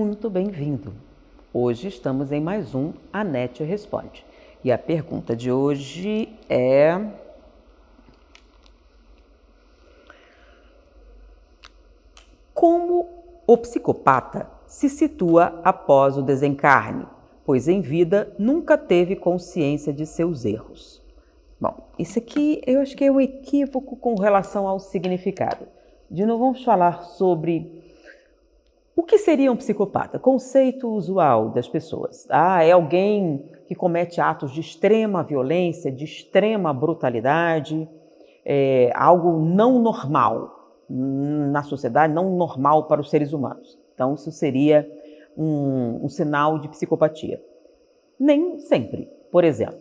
muito bem-vindo! Hoje estamos em mais um Anete Responde. E a pergunta de hoje é: como o psicopata se situa após o desencarne, pois em vida nunca teve consciência de seus erros? Bom, isso aqui eu acho que é um equívoco com relação ao significado. De novo, vamos falar sobre o que seria um psicopata? Conceito usual das pessoas. É alguém que comete atos de extrema violência, de extrema brutalidade, algo não normal na sociedade, não normal para os seres humanos. Então, isso seria um sinal de psicopatia. Nem sempre. Por exemplo,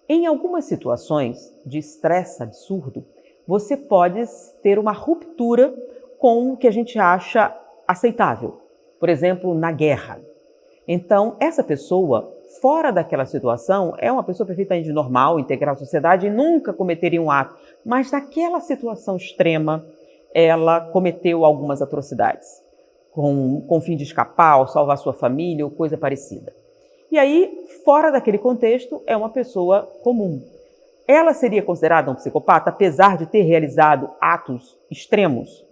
em algumas situações de estresse absurdo, você pode ter uma ruptura com o que a gente acha aceitável. Por exemplo, na guerra. Então, essa pessoa, fora daquela situação, é uma pessoa perfeitamente normal, integrar a sociedade e nunca cometeria um ato. Mas naquela situação extrema, ela cometeu algumas atrocidades, com o fim de escapar, ou salvar sua família, ou coisa parecida. E aí, fora daquele contexto, é uma pessoa comum. Ela seria considerada um psicopata, apesar de ter realizado atos extremos,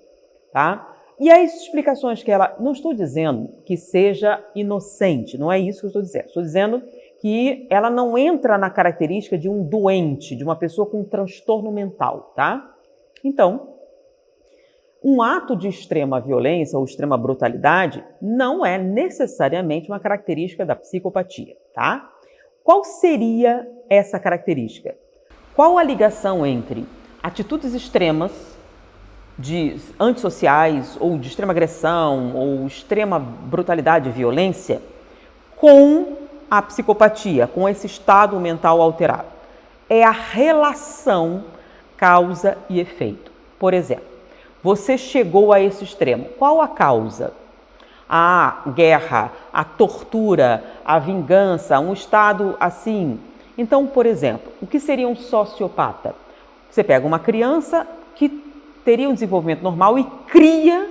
tá? E as explicações que ela... Não estou dizendo que seja inocente, não é isso que eu estou dizendo. Estou dizendo que ela não entra na característica de um doente, de uma pessoa com um transtorno mental, tá? Então, um ato de extrema violência ou extrema brutalidade não é necessariamente uma característica da psicopatia, tá? Qual seria essa característica? Qual a ligação entre atitudes extremas de antissociais ou de extrema agressão ou extrema brutalidade e violência com a psicopatia, com esse estado mental alterado? É a relação causa e efeito. Por exemplo, você chegou a esse extremo. Qual a causa? A guerra, a tortura, a vingança, um estado assim. Então, por exemplo, o que seria um sociopata? Você pega uma criança que teria um desenvolvimento normal e cria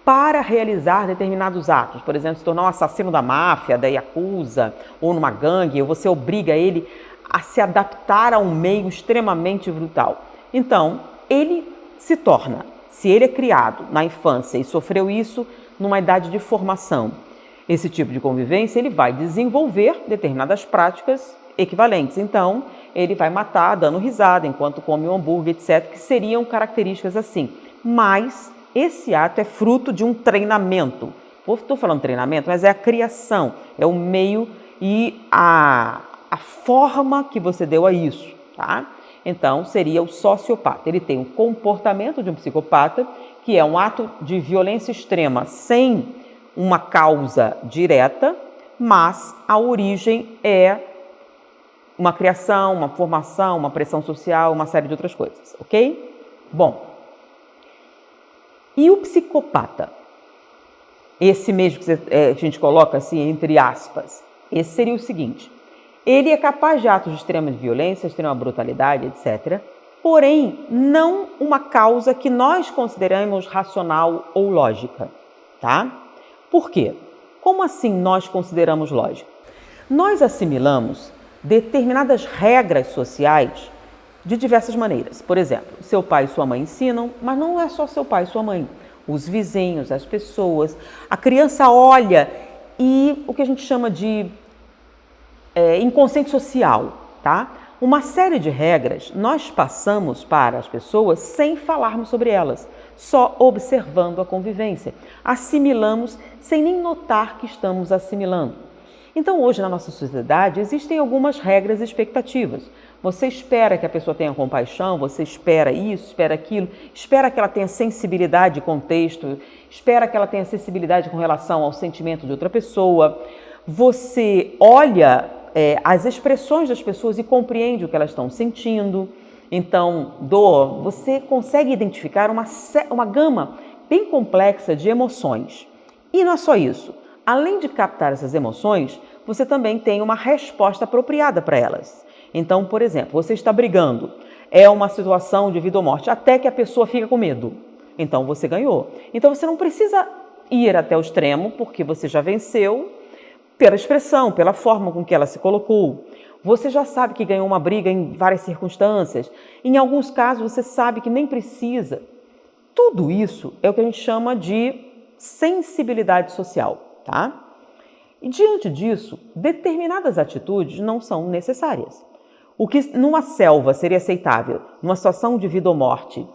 para realizar determinados atos. Por exemplo, se tornar um assassino da máfia, da Yakuza, ou numa gangue, ou você obriga ele a se adaptar a um meio extremamente brutal. Então, ele se torna, se ele é criado na infância e sofreu isso numa idade de formação, esse tipo de convivência, ele vai desenvolver determinadas práticas equivalentes. Então, ele vai matar dando risada enquanto come um hambúrguer, etc., que seriam características assim. Mas esse ato é fruto de um treinamento. Estou falando treinamento, mas é a criação, é o meio e a forma que você deu a isso, tá? Então, seria o sociopata. Ele tem o comportamento de um psicopata, que é um ato de violência extrema sem uma causa direta, mas a origem é uma criação, uma formação, uma pressão social, uma série de outras coisas, ok? Bom, e o psicopata? Esse mesmo que a gente coloca assim, entre aspas, esse seria o seguinte: ele é capaz de atos de extrema violência, extrema brutalidade, etc., porém, não uma causa que nós consideramos racional ou lógica, tá? Por quê? Como assim nós consideramos lógica? Nós assimilamos determinadas regras sociais de diversas maneiras. Por exemplo, seu pai e sua mãe ensinam, mas não é só seu pai e sua mãe. Os vizinhos, as pessoas, a criança olha e o que a gente chama de inconsciente social, tá? Uma série de regras nós passamos para as pessoas sem falarmos sobre elas, só observando a convivência. Assimilamos sem nem notar que estamos assimilando. Então, hoje na nossa sociedade existem algumas regras e expectativas. Você espera que a pessoa tenha compaixão, você espera isso, espera aquilo, espera que ela tenha sensibilidade de contexto, espera que ela tenha sensibilidade com relação ao sentimento de outra pessoa. Você olha as expressões das pessoas e compreende o que elas estão sentindo. Então, você consegue identificar uma gama bem complexa de emoções. E não é só isso. Além de captar essas emoções, você também tem uma resposta apropriada para elas. Então, por exemplo, você está brigando, é uma situação de vida ou morte, até que a pessoa fica com medo. Então, você ganhou. Então, você não precisa ir até o extremo, porque você já venceu pela expressão, pela forma com que ela se colocou. Você já sabe que ganhou uma briga em várias circunstâncias. Em alguns casos, você sabe que nem precisa. Tudo isso é o que a gente chama de sensibilidade social, tá? E diante disso, determinadas atitudes não são necessárias. O que numa selva seria aceitável, numa situação de vida ou morte,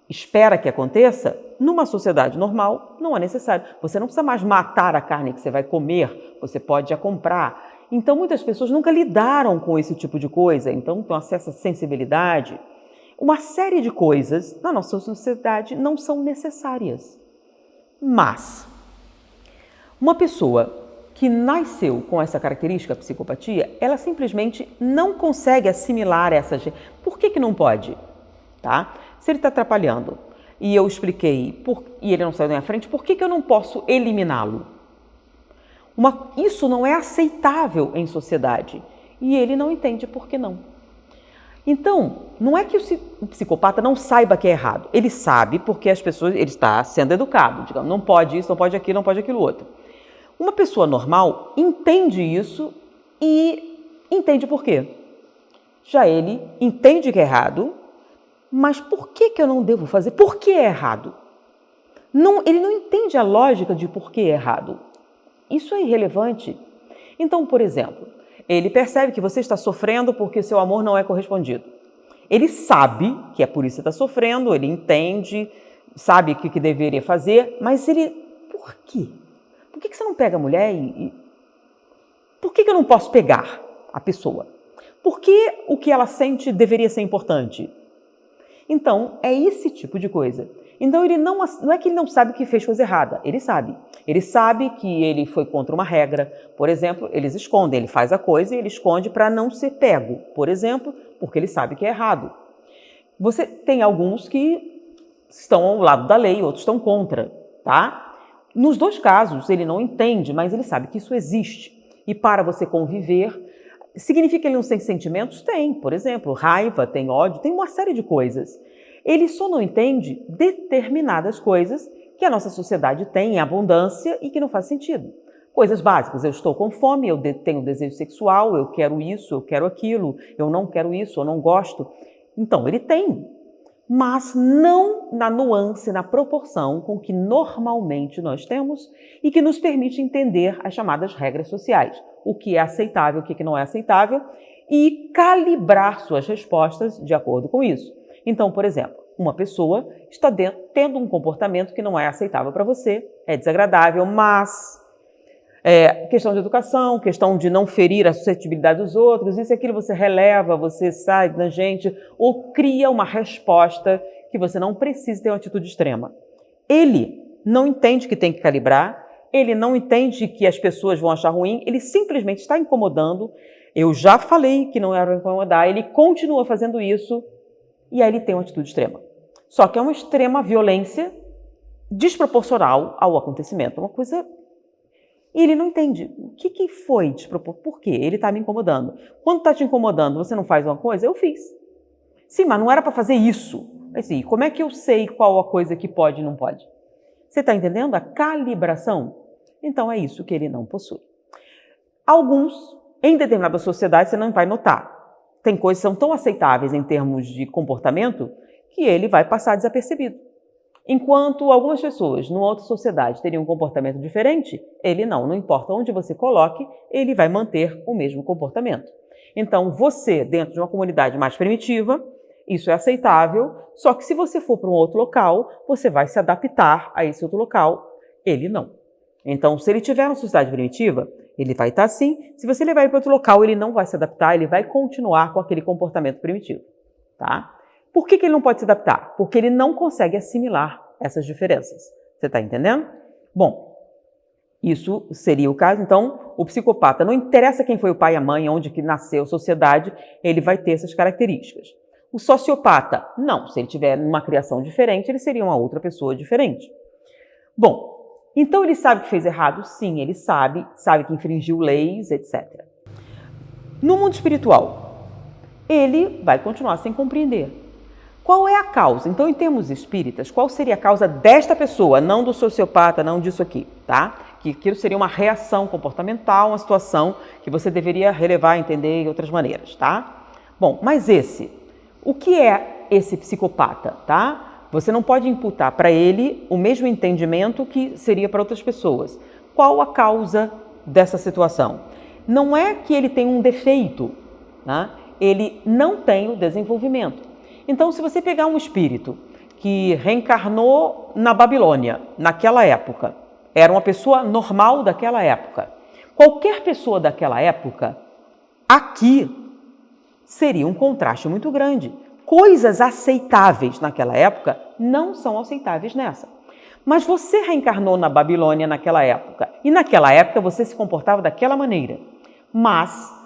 espera que aconteça, numa sociedade normal não é necessário. Você não precisa mais matar a carne que você vai comer, você pode a comprar. Então muitas pessoas nunca lidaram com esse tipo de coisa, então têm acesso à sensibilidade. Uma série de coisas na nossa sociedade não são necessárias. Mas uma pessoa que nasceu com essa característica, a psicopatia, ela simplesmente não consegue assimilar essas... Por que não pode? Tá? Se ele está atrapalhando e eu expliquei e ele não saiu da minha frente, por que eu não posso eliminá-lo? Isso não é aceitável em sociedade e ele não entende por que não. Então, não é que o psicopata não saiba que é errado. Ele sabe porque ele está sendo educado. Digamos, não pode isso, não pode aquilo, não pode aquilo outro. Uma pessoa normal entende isso e entende por quê. Já ele entende que é errado, mas por que eu não devo fazer? Por que é errado? Ele não entende a lógica de por que é errado. Isso é irrelevante. Então, por exemplo, ele percebe que você está sofrendo porque seu amor não é correspondido. Ele sabe que é por isso que você está sofrendo, ele entende, sabe o que deveria fazer, mas por quê? Por que você não pega a mulher Por que eu não posso pegar a pessoa? Por que o que ela sente deveria ser importante? Então, é esse tipo de coisa. Então, ele não é que ele não sabe que fez coisa errada, ele sabe. Ele sabe que ele foi contra uma regra. Por exemplo, eles escondem, ele faz a coisa e ele esconde para não ser pego. Por exemplo, porque ele sabe que é errado. Você tem alguns que estão ao lado da lei, outros estão contra, tá? Nos dois casos, ele não entende, mas ele sabe que isso existe. E para você conviver, significa que ele não tem sentimentos? Tem, por exemplo, raiva, tem ódio, tem uma série de coisas. Ele só não entende determinadas coisas que a nossa sociedade tem em abundância e que não faz sentido. Coisas básicas, eu estou com fome, eu tenho desejo sexual, eu quero isso, eu quero aquilo, eu não quero isso, eu não gosto. Então, ele tem, mas não na nuance, na proporção com que normalmente nós temos e que nos permite entender as chamadas regras sociais, o que é aceitável, o que não é aceitável e calibrar suas respostas de acordo com isso. Então, por exemplo, uma pessoa está tendo um comportamento que não é aceitável para você, é desagradável, mas questão de educação, questão de não ferir a suscetibilidade dos outros, isso e aquilo você releva, você sai da gente ou cria uma resposta que você não precisa ter uma atitude extrema. Ele não entende que tem que calibrar, ele não entende que as pessoas vão achar ruim, ele simplesmente está incomodando. Eu já falei que não era incomodar, ele continua fazendo isso e aí ele tem uma atitude extrema. Só que é uma extrema violência desproporcional ao acontecimento, uma coisa... E ele não entende. O que foi desproporcional? Por quê? Ele está me incomodando. Quando está te incomodando, você não faz uma coisa? Eu fiz. Sim, mas não era para fazer isso. Assim, como é que eu sei qual a coisa que pode e não pode? Você está entendendo a calibração? Então é isso que ele não possui. Alguns, em determinadas sociedades, você não vai notar. Tem coisas que são tão aceitáveis em termos de comportamento que ele vai passar desapercebido. Enquanto algumas pessoas, numa outra sociedade, teriam um comportamento diferente, ele não importa onde você coloque, ele vai manter o mesmo comportamento. Então, você, dentro de uma comunidade mais primitiva, isso é aceitável, só que se você for para um outro local, você vai se adaptar a esse outro local, ele não. Então, se ele tiver uma sociedade primitiva, ele vai estar assim. Se você levar ele para outro local, ele não vai se adaptar, ele vai continuar com aquele comportamento primitivo, tá? Por que ele não pode se adaptar? Porque ele não consegue assimilar essas diferenças. Você está entendendo? Bom, isso seria o caso. Então, o psicopata, não interessa quem foi o pai e a mãe, onde que nasceu, sociedade, ele vai ter essas características. O sociopata, não. Se ele tiver uma criação diferente, ele seria uma outra pessoa diferente. Bom, então ele sabe que fez errado? Sim, ele sabe que infringiu leis, etc. No mundo espiritual, ele vai continuar sem compreender. Qual é a causa? Então, em termos espíritas, qual seria a causa desta pessoa, não do sociopata, não disso aqui, tá? Que aquilo seria uma reação comportamental, uma situação que você deveria relevar, entender de outras maneiras, tá? Bom, mas o que é esse psicopata, tá? Você não pode imputar para ele o mesmo entendimento que seria para outras pessoas. Qual a causa dessa situação? Não é que ele tem um defeito, né? Ele não tem o desenvolvimento. Então, se você pegar um espírito que reencarnou na Babilônia, naquela época, era uma pessoa normal daquela época, qualquer pessoa daquela época, aqui seria um contraste muito grande. Coisas aceitáveis naquela época não são aceitáveis nessa. Mas você reencarnou na Babilônia naquela época, e naquela época você se comportava daquela maneira. Mas,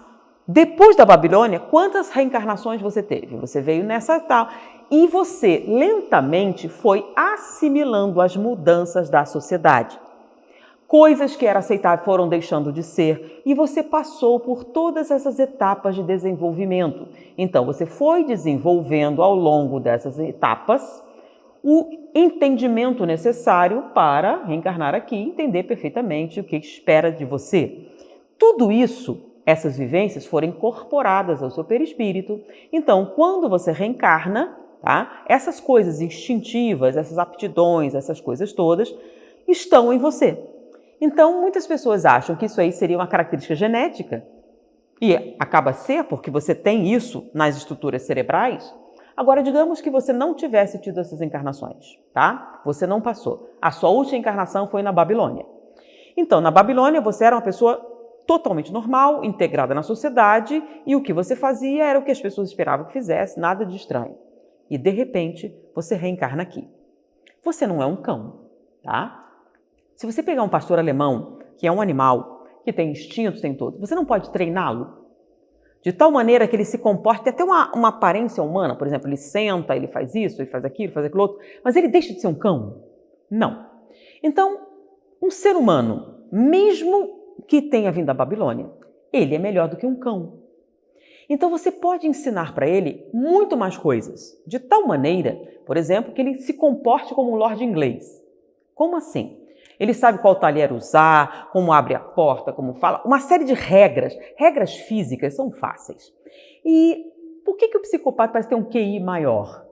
depois da Babilônia, quantas reencarnações você teve? Você veio nessa tal, e você lentamente foi assimilando as mudanças da sociedade. Coisas que eram aceitáveis foram deixando de ser e você passou por todas essas etapas de desenvolvimento. Então, você foi desenvolvendo ao longo dessas etapas o entendimento necessário para reencarnar aqui e entender perfeitamente o que espera de você. Tudo isso, essas vivências foram incorporadas ao seu perispírito. Então, quando você reencarna, tá? Essas coisas instintivas, essas aptidões, essas coisas todas estão em você. Então, muitas pessoas acham que isso aí seria uma característica genética e acaba ser porque você tem isso nas estruturas cerebrais. Agora, digamos que você não tivesse tido essas encarnações, tá? Você não passou. A sua última encarnação foi na Babilônia. Então, na Babilônia, você era uma pessoa totalmente normal, integrada na sociedade e o que você fazia era o que as pessoas esperavam que fizesse, nada de estranho. E, de repente, você reencarna aqui. Você não é um cão, tá? Se você pegar um pastor alemão, que é um animal, que tem instintos, tem todo, você não pode treiná-lo de tal maneira que ele se comporte, tem até uma aparência humana, por exemplo, ele senta, ele faz isso, ele faz aquilo outro, mas ele deixa de ser um cão? Não. Então, um ser humano, mesmo que tenha vindo da Babilônia, ele é melhor do que um cão. Então, você pode ensinar para ele muito mais coisas, de tal maneira, por exemplo, que ele se comporte como um lord inglês. Como assim? Ele sabe qual talher usar, como abre a porta, como fala, uma série de regras. Regras físicas são fáceis. E por que o psicopata parece ter um QI maior?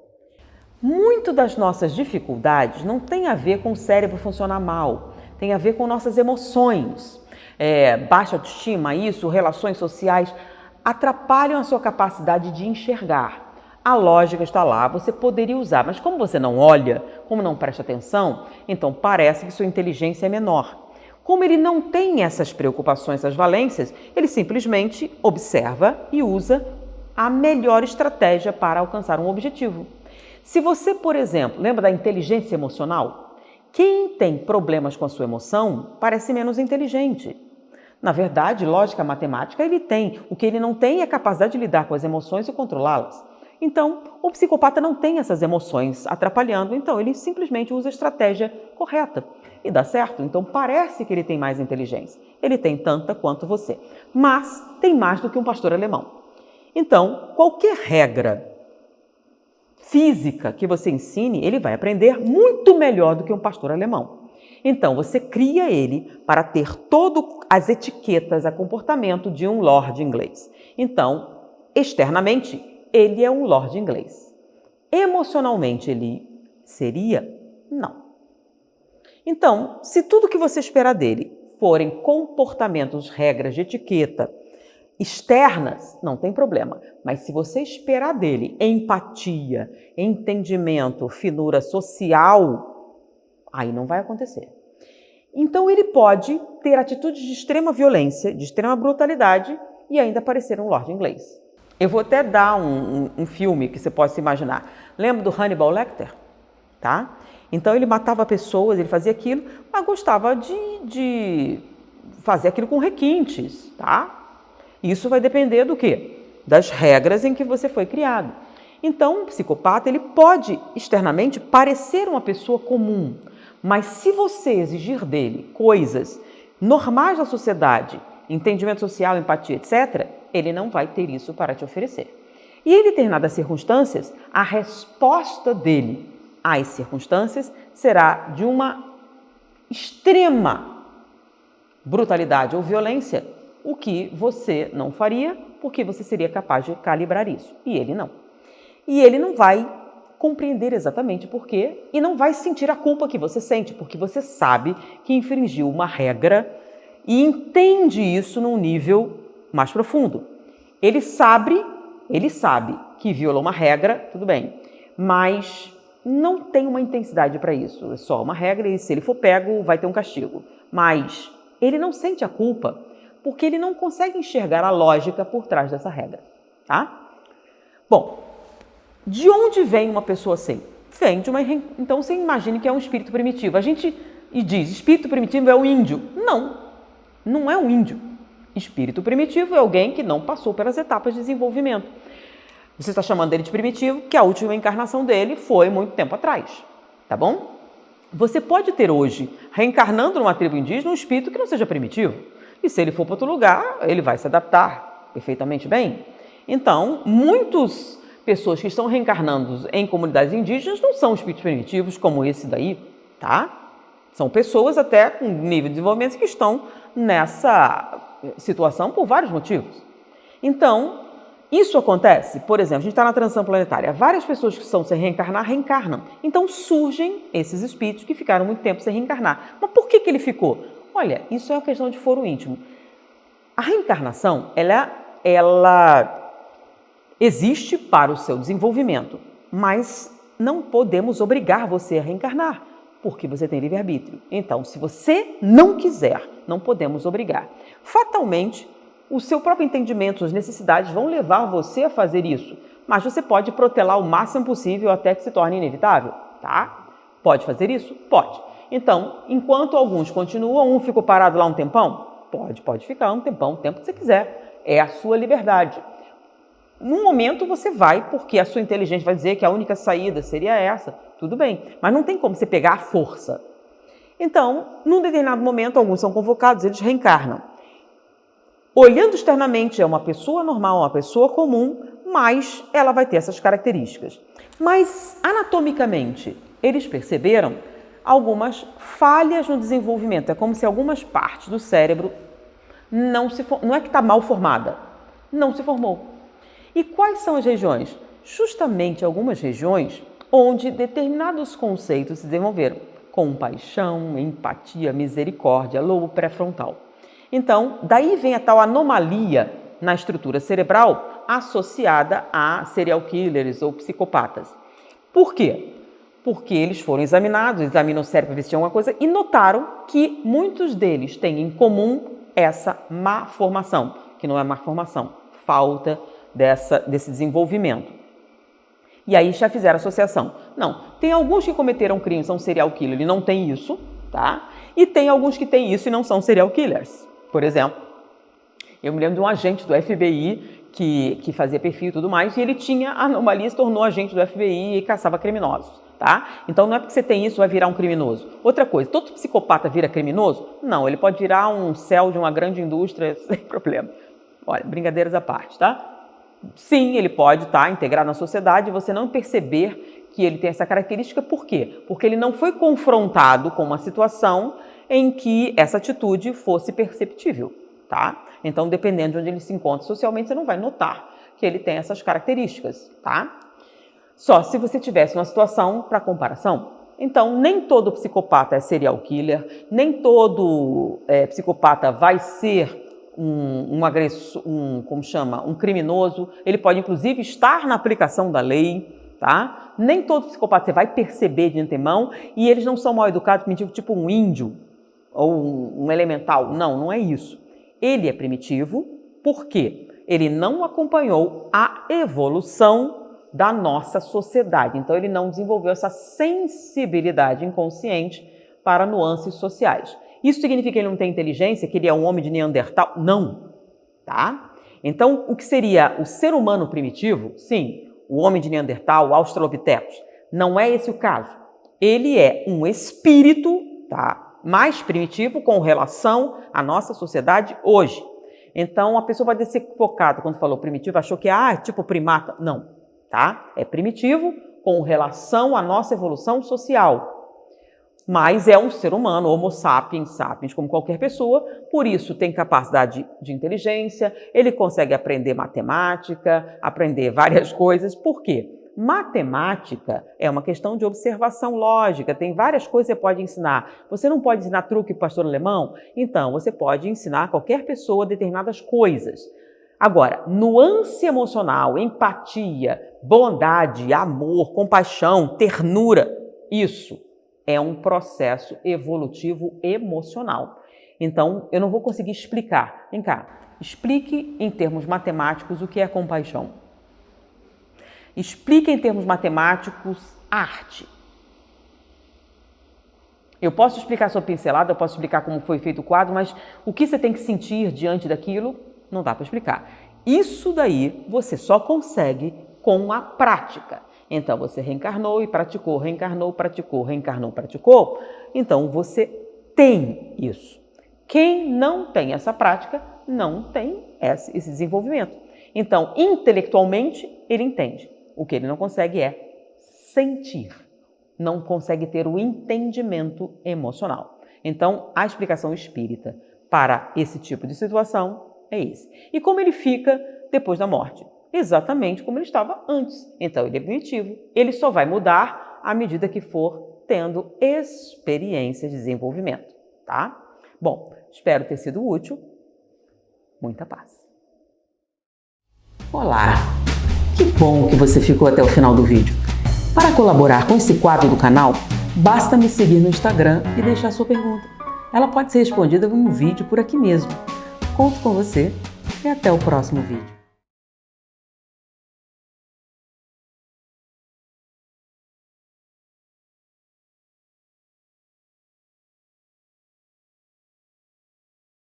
Muito das nossas dificuldades não tem a ver com o cérebro funcionar mal, tem a ver com nossas emoções. Baixa autoestima, isso, relações sociais, atrapalham a sua capacidade de enxergar. A lógica está lá, você poderia usar, mas como você não olha, como não presta atenção, então parece que sua inteligência é menor. Como ele não tem essas preocupações, essas valências, ele simplesmente observa e usa a melhor estratégia para alcançar um objetivo. Se você, por exemplo, lembra da inteligência emocional? Quem tem problemas com a sua emoção parece menos inteligente. Na verdade, lógica matemática ele tem. O que ele não tem é a capacidade de lidar com as emoções e controlá-las. Então, o psicopata não tem essas emoções atrapalhando, então ele simplesmente usa a estratégia correta e dá certo. Então, parece que ele tem mais inteligência. Ele tem tanta quanto você, mas tem mais do que um pastor alemão. Então, qualquer regra física que você ensine, ele vai aprender muito melhor do que um pastor alemão. Então, você cria ele para ter todas as etiquetas a comportamento de um lord inglês. Então, externamente, ele é um lord inglês. Emocionalmente, ele seria? Não. Então, se tudo que você espera dele forem comportamentos, regras de etiqueta externas, não tem problema. Mas se você esperar dele empatia, entendimento, finura social, aí não vai acontecer. Então, ele pode ter atitudes de extrema violência, de extrema brutalidade e ainda parecer um lord inglês. Eu vou até dar um filme que você pode se imaginar. Lembra do Hannibal Lecter? Tá? Então ele matava pessoas, ele fazia aquilo, mas gostava de fazer aquilo com requintes, tá? Isso vai depender do quê? Das regras em que você foi criado. Então, o psicopata ele pode externamente parecer uma pessoa comum, mas se você exigir dele coisas normais da sociedade, entendimento social, empatia, etc., ele não vai ter isso para te oferecer. E em determinadas circunstâncias, a resposta dele às circunstâncias será de uma extrema brutalidade ou violência, o que você não faria, porque você seria capaz de calibrar isso. E ele não. E ele não vai compreender exatamente por quê e não vai sentir a culpa que você sente, porque você sabe que infringiu uma regra e entende isso num nível mais profundo. Ele sabe que violou uma regra, tudo bem, mas não tem uma intensidade para isso. É só uma regra e se ele for pego, vai ter um castigo. Mas ele não sente a culpa porque ele não consegue enxergar a lógica por trás dessa regra, tá? Bom, de onde vem uma pessoa assim? Vem de uma... Então você imagine que é um espírito primitivo. A gente diz, espírito primitivo é o índio. Não, não é um índio. Espírito primitivo é alguém que não passou pelas etapas de desenvolvimento. Você está chamando ele de primitivo, que a última encarnação dele foi muito tempo atrás, tá bom? Você pode ter hoje, reencarnando numa tribo indígena, um espírito que não seja primitivo. E se ele for para outro lugar, ele vai se adaptar perfeitamente bem. Então, muitas pessoas que estão reencarnando em comunidades indígenas não são espíritos primitivos como esse daí, tá? São pessoas até com nível de desenvolvimento que estão nessa situação por vários motivos. Então, isso acontece, por exemplo, a gente está na transição planetária, várias pessoas que estão sem reencarnar, reencarnam. Então surgem esses espíritos que ficaram muito tempo sem reencarnar. Mas por que ele ficou? Olha, isso é uma questão de foro íntimo. A reencarnação, ela existe para o seu desenvolvimento, mas não podemos obrigar você a reencarnar, porque você tem livre-arbítrio. Então, se você não quiser, não podemos obrigar. Fatalmente, o seu próprio entendimento, suas necessidades vão levar você a fazer isso, mas você pode protelar o máximo possível até que se torne inevitável, tá? Pode fazer isso? Pode. Então, enquanto alguns continuam, um ficou parado lá um tempão? Pode ficar um tempão, o tempo que você quiser. É a sua liberdade. Num momento você vai, porque a sua inteligência vai dizer que a única saída seria essa, tudo bem, mas não tem como você pegar a força. Então, num determinado momento, alguns são convocados, eles reencarnam. Olhando externamente, é uma pessoa normal, uma pessoa comum, mas ela vai ter essas características. Mas, anatomicamente, eles perceberam algumas falhas no desenvolvimento. É como se algumas partes do cérebro não é que está mal formada, não se formou. E quais são as regiões? Justamente algumas regiões onde determinados conceitos se desenvolveram. Compaixão, empatia, misericórdia, lobo pré-frontal. Então, daí vem a tal anomalia na estrutura cerebral associada a serial killers ou psicopatas. Por quê? Porque eles foram examinados, examinam o cérebro para ver se tinha alguma coisa e notaram que muitos deles têm em comum essa má formação, que não é má formação, falta desse desenvolvimento. E aí já fizeram associação. Não, tem alguns que cometeram crimes, são serial killers e não tem isso, tá? E tem alguns que têm isso e não são serial killers. Por exemplo, eu me lembro de um agente do FBI que fazia perfil e tudo mais, e ele tinha anomalia, se tornou agente do FBI e caçava criminosos, tá? Então não é porque você tem isso vai virar um criminoso. Outra coisa, todo psicopata vira criminoso? Não, ele pode virar um CEO de uma grande indústria sem problema. Olha, brincadeiras à parte, tá? Sim, ele pode estar integrado na sociedade e você não perceber que ele tem essa característica. Por quê? Porque ele não foi confrontado com uma situação em que essa atitude fosse perceptível, tá? Então, dependendo de onde ele se encontra socialmente, você não vai notar que ele tem essas características, tá? Só se você tivesse uma situação para comparação. Então, nem todo psicopata é serial killer, nem todo psicopata vai ser um agressor, um criminoso. Ele pode, inclusive, estar na aplicação da lei, tá? Nem todo psicopata você vai perceber de antemão e eles não são mal educados, primitivos, tipo um índio ou um elemental. Não, não é isso. Ele é primitivo porque ele não acompanhou a evolução da nossa sociedade. Então, ele não desenvolveu essa sensibilidade inconsciente para nuances sociais. Isso significa que ele não tem inteligência, que ele é um homem de Neandertal? Não, tá? Então, o que seria o ser humano primitivo? Sim, o homem de Neandertal, o Australopithecus. Não é esse o caso. Ele é um espírito, tá? Mais primitivo com relação à nossa sociedade hoje. Então, a pessoa pode ser focada, quando falou primitivo, achou que é tipo primata. Não, tá? É primitivo com relação à nossa evolução social. Mas é um ser humano, homo sapiens, sapiens, como qualquer pessoa, por isso tem capacidade de inteligência, ele consegue aprender matemática, aprender várias coisas. Por quê? Matemática é uma questão de observação lógica, tem várias coisas que você pode ensinar. Você não pode ensinar truque para o pastor alemão? Então, você pode ensinar a qualquer pessoa determinadas coisas. Agora, nuance emocional, empatia, bondade, amor, compaixão, ternura, isso é um processo evolutivo emocional. Então, eu não vou conseguir explicar. Vem cá, explique em termos matemáticos o que é compaixão. Explique em termos matemáticos arte. Eu posso explicar sua pincelada, eu posso explicar como foi feito o quadro, mas o que você tem que sentir diante daquilo, não dá para explicar. Isso daí você só consegue com a prática. Então, você reencarnou e praticou, reencarnou, praticou, reencarnou, praticou. Então, você tem isso. Quem não tem essa prática, não tem esse desenvolvimento. Então, intelectualmente, ele entende. O que ele não consegue é sentir. Não consegue ter o entendimento emocional. Então, a explicação espírita para esse tipo de situação é esse. E como ele fica depois da morte? Exatamente como ele estava antes. Então, ele é primitivo. Ele só vai mudar à medida que for tendo experiências de desenvolvimento, tá? Bom, espero ter sido útil. Muita paz. Olá! Que bom que você ficou até o final do vídeo. Para colaborar com esse quadro do canal, basta me seguir no Instagram e deixar sua pergunta. Ela pode ser respondida em um vídeo por aqui mesmo. Conto com você e até o próximo vídeo.